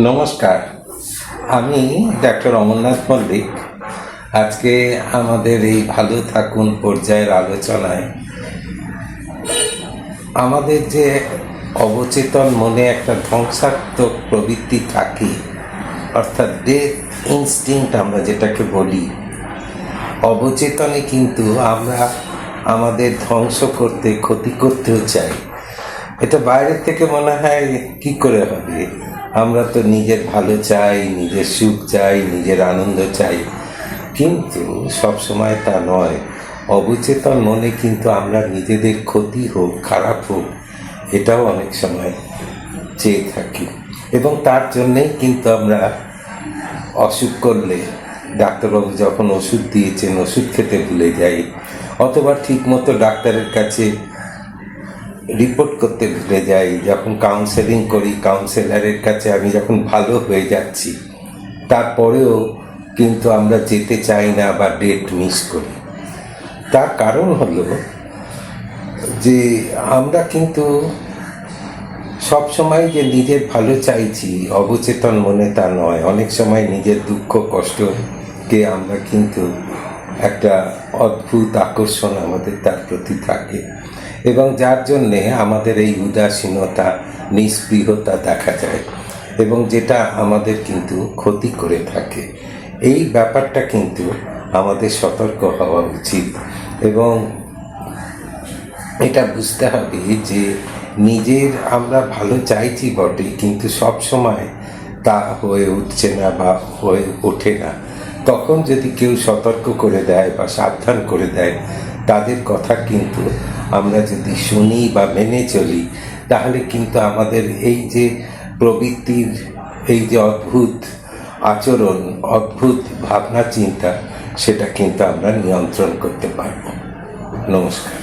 নমস্কার, আমি ডাক্তার অমরনাথ মল্লিক। আজকে আমাদের এই ভালো থাকুন পর্যায়ের আলোচনায় আমাদের যে অবচেতন মনে একটা ধ্বংসাত্মক প্রবৃত্তি থাকে, অর্থাৎ ডেথ ইনস্টিংক্ট আমরা যেটাকে বলি, অবচেতনে কিন্তু আমরা আমাদের ধ্বংস করতে, ক্ষতি করতেও চাই। এটা বাইরের থেকে মনে হয় কি করে হবে, আমরা তো নিজের ভালো চাই, নিজের সুখ চাই, নিজের আনন্দ চাই, কিন্তু সবসময় তা নয়। অবচেতন মনে কিন্তু আমরা নিজেদের ক্ষতি হোক, খারাপ হোক, এটাও অনেক সময় চেয়ে থাকি, এবং তার জন্যেই কিন্তু আমরা অসুখ করলে ডাক্তারবাবু যখন ওষুধ দিয়েছেন ওষুধ খেতে ভুলে যাই, অথবা ঠিকমতো ডাক্তারের কাছে রিপোর্ট করতে ভুলে যাই। যখন কাউন্সেলিং করি, কাউন্সেলারের কাছে আমি যখন ভালো হয়ে যাচ্ছি, তারপরেও কিন্তু আমরা যেতে চাই না বা ডেট মিস করি। তার কারণ হলো যে আমরা কিন্তু সবসময় যে নিজের ভালো চাইছি অবচেতন মনে তা নয়। অনেক সময় নিজের দুঃখ কষ্টকে আমরা কিন্তু একটা অদ্ভুত আকর্ষণ আমাদের তার প্রতি থাকে, এবং যার জন্যে আমাদের এই উদাসীনতা, নিস্পৃহতা দেখা যায়, এবং যেটা আমাদের কিন্তু ক্ষতি করে থাকে। এই ব্যাপারটা কিন্তু আমাদের সতর্ক হওয়া উচিত, এবং এটা বুঝতে হবে যে নিজের আমরা ভালো চাইছি বটে, কিন্তু সব সময় তা হয়ে উঠছে না বা হয়ে ওঠে না। তখন যদি কেউ সতর্ক করে দেয় বা সাবধান করে দেয়, তাদের কথা কিন্তু আমরা যদি শুনি বা মেনে চলি, তাহলে কিন্তু আমাদের এই যে প্রবৃত্তির এই যে অদ্ভুত আচরণ, অদ্ভুত ভাবনা চিন্তা, সেটা কিন্তু আমরা নিয়ন্ত্রণ করতে পারব। নমস্কার।